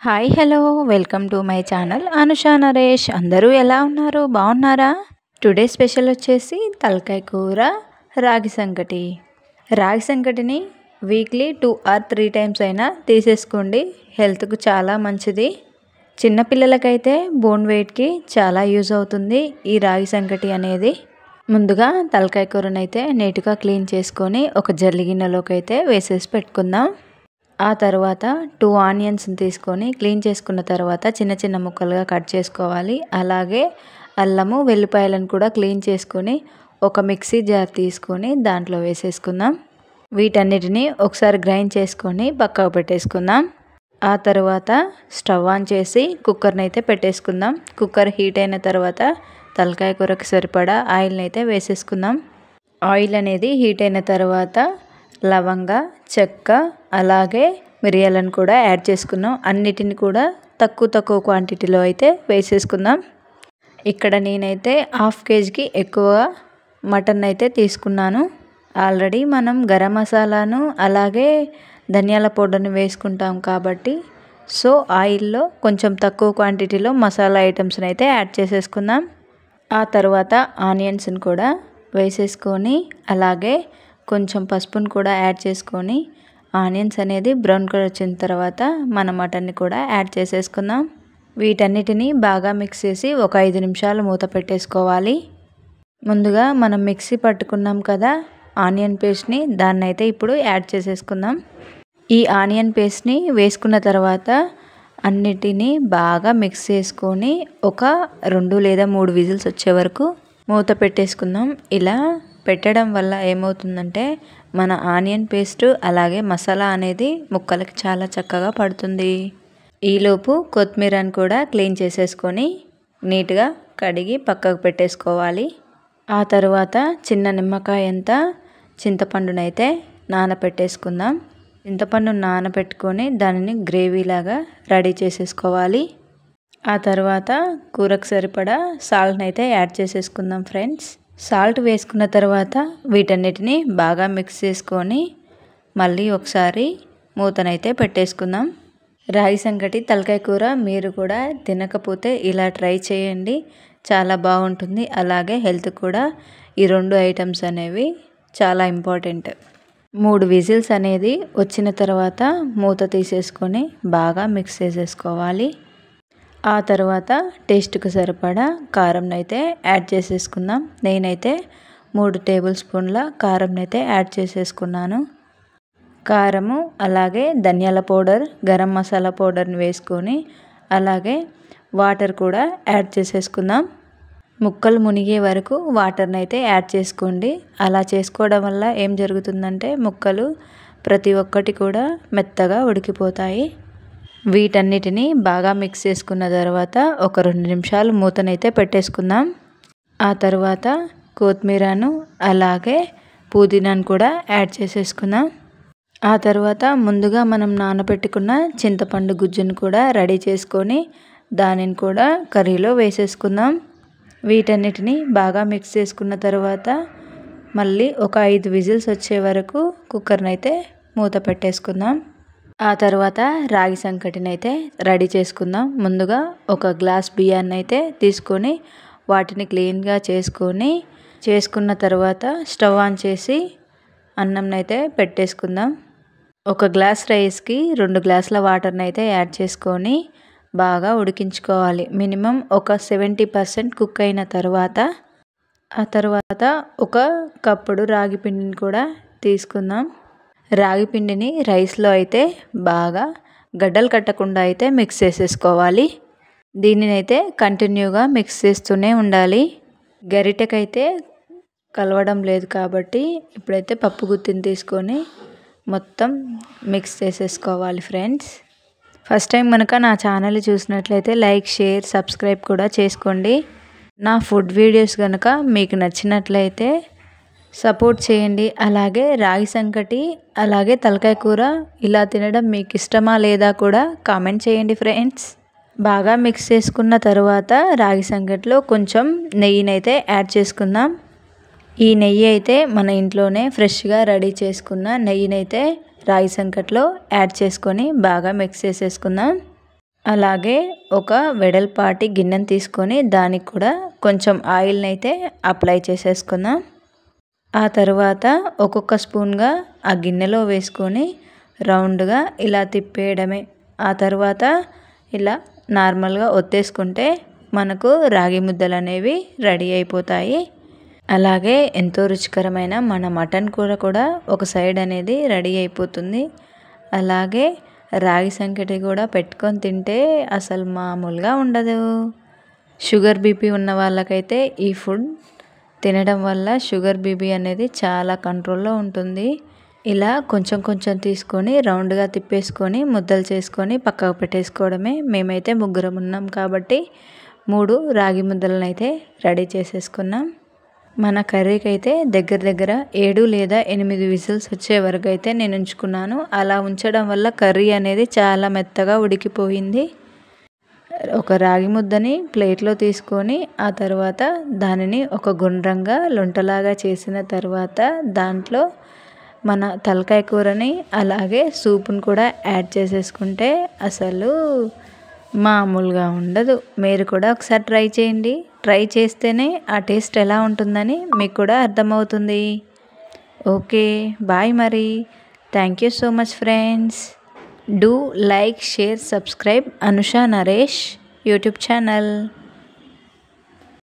Hi hello welcome to my channel Anusha Naresh. అందరూ ఎలా ఉన్నారు? బాగున్నారా? టుడే స్పెషల్ వచ్చేసి తలకాయ కూర, రాగి సంకటి. రాగి సంకటిని వీక్లీ 2 or 3 టైమ్స్ అయినా తీసేసుకోండి. హెల్త్కు చాలా మంచిది. చిన్నపిల్లలకైతే బోన్ వెయిట్కి చాలా యూజ్ అవుతుంది ఈ రాగి సంకటి అనేది. ముందుగా తలకాయ కూరనైతే నీట్గా క్లీన్ చేసుకొని ఒక జల్లి గిన్నెలోకి అయితే వేసేసి పెట్టుకుందాం. ఆ తర్వాత 2 ఆనియన్స్ని తీసుకొని క్లీన్ చేసుకున్న తర్వాత చిన్న చిన్న ముక్కలుగా కట్ చేసుకోవాలి. అలాగే అల్లము వెల్లిపాయలను కూడా క్లీన్ చేసుకొని ఒక మిక్సీ జార్ తీసుకొని దాంట్లో వేసేసుకుందాం. వీటన్నిటిని ఒకసారి గ్రైండ్ చేసుకొని పక్కకు పెట్టేసుకుందాం. ఆ తర్వాత స్టవ్ ఆన్ చేసి కుక్కర్ని అయితే పెట్టేసుకుందాం. కుక్కర్ హీట్ అయిన తర్వాత తలకాయ కూరకు సరిపడా ఆయిల్ని అయితే వేసేసుకుందాం. ఆయిల్ అనేది హీట్ అయిన తర్వాత లవంగ, చెక్క, అలాగే మిరియాలను కూడా యాడ్ చేసుకున్నాం. అన్నిటిని కూడా తక్కువ క్వాంటిటీలో అయితే వేసేసుకుందాం. ఇక్కడ నేనైతే 1/2 kgకి ఎక్కువ మటన్ అయితే తీసుకున్నాను. ఆల్రెడీ మనం గరం మసాలాను అలాగే ధనియాల పౌడర్ని వేసుకుంటాం కాబట్టి ఆయిల్లో కొంచెం తక్కువ క్వాంటిటీలో మసాలా ఐటమ్స్ని అయితే యాడ్ చేసేసుకుందాం. ఆ తర్వాత ఆనియన్స్ని కూడా వేసేసుకొని అలాగే కొంచెం పసుపును కూడా యాడ్ చేసుకొని ఆనియన్స్ అనేది బ్రౌన్ కలర్ వచ్చిన తర్వాత మన మటన్ని కూడా యాడ్ చేసేసుకుందాం. వీటన్నిటిని బాగా మిక్స్ చేసి ఒక 5 నిమిషాలు మూత పెట్టేసుకోవాలి. ముందుగా మనం మిక్సీ పట్టుకున్నాం కదా ఆనియన్ పేస్ట్ని, దాన్ని అయితే ఇప్పుడు యాడ్ చేసేసుకుందాం. ఈ ఆనియన్ పేస్ట్ని వేసుకున్న తర్వాత అన్నిటినీ బాగా మిక్స్ చేసుకొని ఒక 2 లేదా 3 విజిల్స్ వచ్చే వరకు మూత పెట్టేసుకుందాం. ఇలా పెట్టడం వల్ల ఏమవుతుందంటే మన ఆనియన్ పేస్ట్ అలాగే మసాలా అనేది ముక్కలకి చాలా చక్కగా పడుతుంది. ఈలోపు కొత్తిమీరని కూడా క్లీన్ చేసేసుకొని నీట్గా కడిగి పక్కకు పెట్టేసుకోవాలి. ఆ తర్వాత చిన్న నిమ్మకాయ అంత చింతపండునైతే నానబెట్టేసుకుందాం. చింతపండు నానబెట్టుకొని దానిని గ్రేవీలాగా రెడీ చేసేసుకోవాలి. ఆ తర్వాత కూరకు సరిపడా సాల్ట్ని అయితే యాడ్ చేసేసుకుందాం ఫ్రెండ్స్. సాల్ట్ వేసుకున్న తర్వాత వీటన్నిటిని బాగా మిక్స్ చేసుకొని మళ్ళీ ఒకసారి మూతనైతే పెట్టేసుకుందాం. రాగి సంకటి తలకాయ కూర మీరు కూడా తినకపోతే ఇలా ట్రై చేయండి, చాలా బాగుంటుంది. అలాగే హెల్త్ కూడా ఈ 2 ఐటమ్స్ అనేవి చాలా ఇంపార్టెంట్. 3 విజిల్స్ అనేది వచ్చిన తర్వాత మూత తీసేసుకొని బాగా మిక్స్ చేసేసుకోవాలి. ఆ తర్వాత టేస్ట్కి సరిపడా కారంని అయితే యాడ్ చేసేసుకుందాం. నేనైతే 3 టేబుల్ స్పూన్ల కారంని అయితే యాడ్ చేసేసుకున్నాను. కారము అలాగే ధనియాల పౌడర్, గరం మసాలా పౌడర్ని వేసుకొని అలాగే వాటర్ కూడా యాడ్ చేసేసుకుందాం. ముక్కలు మునిగే వరకు వాటర్ని అయితే యాడ్ చేసుకోండి. అలా చేసుకోవడం వల్ల ఏం జరుగుతుందంటే ముక్కలు ప్రతి ఒక్కటి కూడా మెత్తగా ఉడికిపోతాయి. వీటన్నిటిని బాగా మిక్స్ చేసుకున్న తర్వాత ఒక 2 నిమిషాలు మూతనైతే పెట్టేసుకుందాం. ఆ తర్వాత కొత్తిమీరను అలాగే పుదీనాను కూడా యాడ్ చేసేసుకుందాం. ఆ తర్వాత ముందుగా మనం నానబెట్టుకున్న చింతపండు గుజ్జును కూడా రెడీ చేసుకొని దానిని కూడా కర్రీలో వేసేసుకుందాం. వీటన్నిటిని బాగా మిక్స్ చేసుకున్న తర్వాత మళ్ళీ ఒక 5 విజిల్స్ వచ్చే వరకు కుక్కర్ని అయితే మూత పెట్టేసుకుందాం. ఆ తర్వాత రాగి సంకటిని అయితే రెడీ చేసుకుందాం. ముందుగా ఒక గ్లాస్ బియ్యాన్ని అయితే తీసుకొని వాటిని క్లీన్గా చేసుకున్న తర్వాత స్టవ్ ఆన్ చేసి అన్నంని అయితే పెట్టేసుకుందాం. ఒక గ్లాస్ రైస్కి 2 గ్లాసుల వాటర్ని అయితే యాడ్ చేసుకొని బాగా ఉడికించుకోవాలి. మినిమం ఒక 70% కుక్ అయిన తర్వాత ఆ తర్వాత ఒక కప్పుడు రాగి పిండిని కూడా తీసుకుందాం. రాగి పిండిని రైస్లో అయితే బాగా గడ్డలు కట్టకుండా అయితే మిక్స్ చేసేసుకోవాలి. దీనినైతే కంటిన్యూగా మిక్స్ చేస్తూనే ఉండాలి. గరిటెకైతే కలవడం లేదు కాబట్టి ఇప్పుడైతే పప్పు గుత్తిని తీసుకొని మొత్తం మిక్స్ చేసేసుకోవాలి ఫ్రెండ్స్. ఫస్ట్ టైం కనుక నా ఛానల్ చూసినట్లయితే లైక్, షేర్, సబ్స్క్రైబ్ కూడా చేసుకోండి. నా ఫుడ్ వీడియోస్ కనుక మీకు నచ్చినట్లయితే సపోర్ట్ చేయండి. అలాగే రాగి సంకటి అలాగే తలకాయ కూర ఇలా తినడం మీకు ఇష్టమా లేదా కూడా కామెంట్ చేయండి ఫ్రెండ్స్. బాగా మిక్స్ చేసుకున్న తర్వాత రాగి సంకటిలో కొంచెం నెయ్యినైతే యాడ్ చేసుకుందాం. ఈ నెయ్యి అయితే మన ఇంట్లోనే ఫ్రెష్గా రెడీ చేసుకున్న నెయ్యినైతే రాగి సంకటిలో యాడ్ చేసుకొని బాగా మిక్స్ చేసేసుకుందాం. అలాగే ఒక వెడల్పాటి గిన్నెను తీసుకొని దానికి కూడా కొంచెం ఆయిల్ని అయితే అప్లై చేసేసుకుందాం. ఆ తర్వాత ఒక్కొక్క స్పూన్గా ఆ గిన్నెలో వేసుకొని రౌండ్గా ఇలా తిప్పేయడమే. ఆ తర్వాత ఇలా నార్మల్గా ఒత్తేసుకుంటే మనకు రాగి ముద్దలు అనేవి రెడీ అయిపోతాయి. అలాగే ఎంతో రుచికరమైన మన మటన్ కూర కూడా ఒక సైడ్ అనేది రెడీ అయిపోతుంది. అలాగే రాగి సంకటి కూడా పెట్టుకొని తింటే అసలు మామూలుగా ఉండదు. షుగర్ బీపీ ఉన్న వాళ్ళకైతే ఈ ఫుడ్ తినడం వల్ల షుగర్ బీపీ అనేది చాలా కంట్రోల్లో ఉంటుంది. ఇలా కొంచెం కొంచెం తీసుకొని రౌండ్గా తిప్పేసుకొని ముద్దలు చేసుకొని పక్కకు పెట్టేసుకోవడమే. మేమైతే ముగ్గురం ఉన్నాం కాబట్టి 3 రాగి ముద్దలను అయితే రెడీ చేసేసుకున్నాం. మన కర్రీకి అయితే దగ్గర 7 లేదా 8 విజిల్స్ వచ్చే వరకు అయితే నేను ఉంచుకున్నాను. అలా ఉంచడం వల్ల కర్రీ అనేది చాలా మెత్తగా ఉడికిపోయింది. ఒక రాగి ముద్దని ప్లేట్లో తీసుకొని ఆ తర్వాత దానిని ఒక గుండ్రంగా లొంటలాగా చేసిన తర్వాత దాంట్లో మన తలకాయ కూరని అలాగే సూపును కూడా యాడ్ చేసేసుకుంటే అసలు మామూలుగా ఉండదు. మీరు కూడా ఒకసారి ట్రై చేయండి. ట్రై చేస్తేనే ఆ టేస్ట్ ఎలా ఉంటుందని మీకు కూడా అర్థమవుతుంది. ఓకే, బాయ్ మరి. Thank you so much friends. Do like, share, subscribe Anusha Naresh YouTube channel.